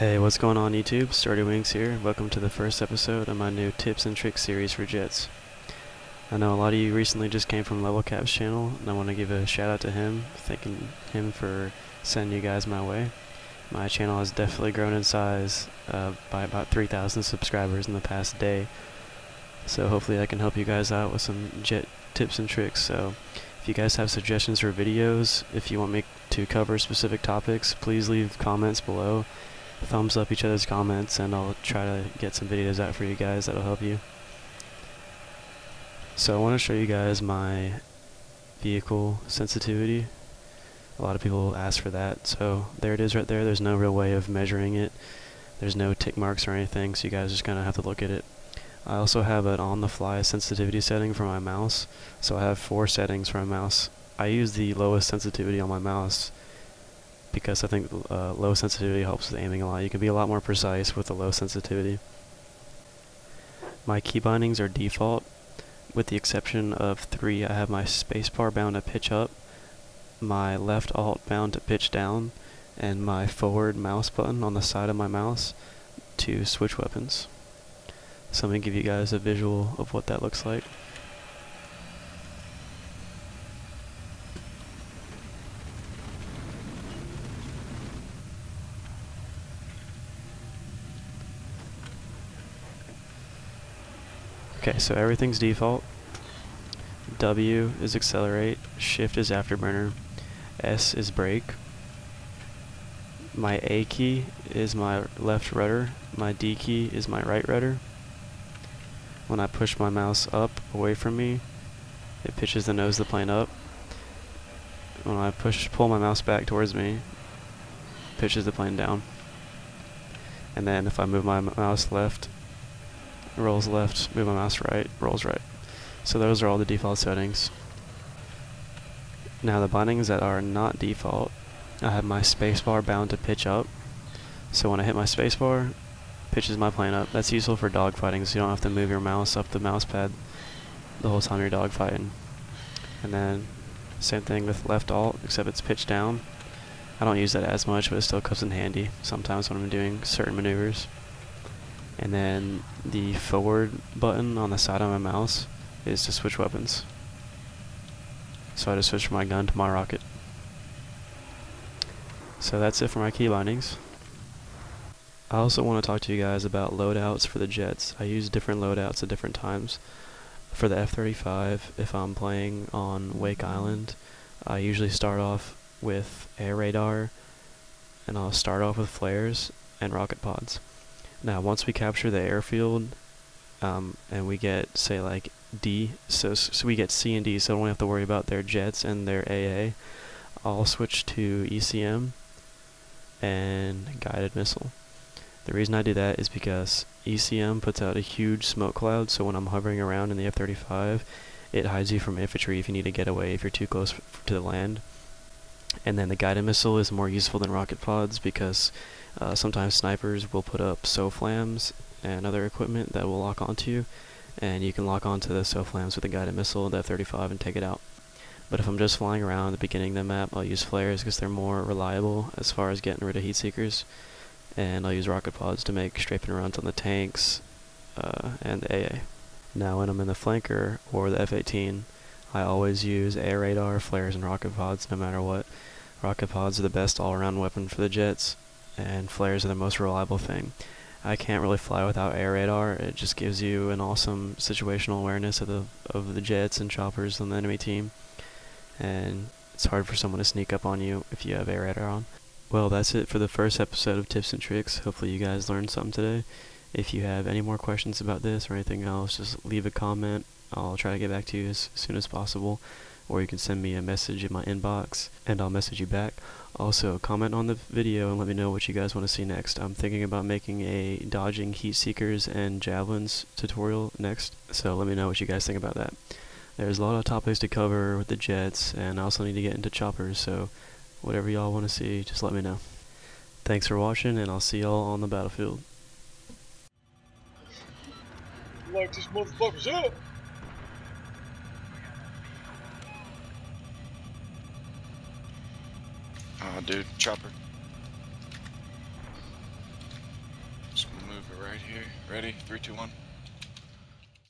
Hey, what's going on YouTube? SturdyWings here. Welcome to the first episode of my new tips and tricks series for jets. I know a lot of you recently just came from Level Cap's channel, and I want to give a shout out to him, thanking him for sending you guys my way. My channel has definitely grown in size by about 3,000 subscribers in the past day, so hopefully I can help you guys out with some jet tips and tricks. So if you guys have suggestions for videos, if you want me to cover specific topics, please leave comments below. Thumbs up each other's comments, and I'll try to get some videos out for you guys that'll help you. So I want to show you guys my vehicle sensitivity. A lot of people ask for that, so there it is right there. There's no real way of measuring it. There's no tick marks or anything, so you guys just gonna have to look at it. I also have an on-the-fly sensitivity setting for my mouse, so I have 4 settings for my mouse. I use the lowest sensitivity on my mouse because I think low sensitivity helps with aiming a lot. You can be a lot more precise with the low sensitivity. My key bindings are default, with the exception of 3. I have my spacebar bound to pitch up, my left alt bound to pitch down, and my forward mouse button on the side of my mouse to switch weapons. So I'm going to give you guys a visual of what that looks like. Okay, so everything's default. W is accelerate, shift is afterburner, S is brake. My A key is my left rudder, my D key is my right rudder. When I push my mouse up away from me, it pitches the nose of the plane up. When I pull my mouse back towards me, it pitches the plane down. And then if I move my mouse left, rolls left, move my mouse right, rolls right. So those are all the default settings. Now the bindings that are not default, I have my spacebar bound to pitch up. So when I hit my spacebar, pitches my plane up. That's useful for dogfighting, so you don't have to move your mouse up the mouse pad the whole time you're dogfighting. And then same thing with left alt, except it's pitched down. I don't use that as much, but it still comes in handy sometimes when I'm doing certain maneuvers. And then the forward button on the side of my mouse is to switch weapons. So I just switch from my gun to my rocket. So that's it for my key bindings. I also want to talk to you guys about loadouts for the jets. I use different loadouts at different times. For the F-35, if I'm playing on Wake Island, I usually start off with air radar, and I'll start off with flares and rocket pods. Now, once we capture the airfield, and we get, say, like D, so we get C and D, so I don't have to worry about their jets and their AA, I'll switch to ECM and guided missile. The reason I do that is because ECM puts out a huge smoke cloud, so when I'm hovering around in the F-35, it hides you from infantry if you need to get away if you're too close to the land. And then the guided missile is more useful than rocket pods because sometimes snipers will put up SOFLAMs and other equipment that will lock onto you, and you can lock onto the SOFLAMs with a guided missile at the F-35 and take it out. But if I'm just flying around at the beginning of the map, I'll use flares because they're more reliable as far as getting rid of heat seekers, and I'll use rocket pods to make strafing runs on the tanks and the AA. Now when I'm in the flanker or the F-18, I always use air radar, flares, and rocket pods no matter what. Rocket pods are the best all-around weapon for the jets, and flares are the most reliable thing. I can't really fly without air radar. It just gives you an awesome situational awareness of the jets and choppers on the enemy team, and it's hard for someone to sneak up on you if you have air radar on. Well, that's it for the first episode of Tips and Tricks. Hopefully you guys learned something today. If you have any more questions about this or anything else, just leave a comment. I'll try to get back to you as soon as possible, or you can send me a message in my inbox and I'll message you back. Also, comment on the video and let me know what you guys want to see next. I'm thinking about making a dodging heat seekers and javelins tutorial next, so let me know what you guys think about that. There's a lot of topics to cover with the jets, and I also need to get into choppers, so whatever y'all want to see, just let me know. Thanks for watching, and I'll see y'all on the battlefield. Light this motherfuckers up! Oh, dude, chopper. We're right here. Ready? 3, 2, 1.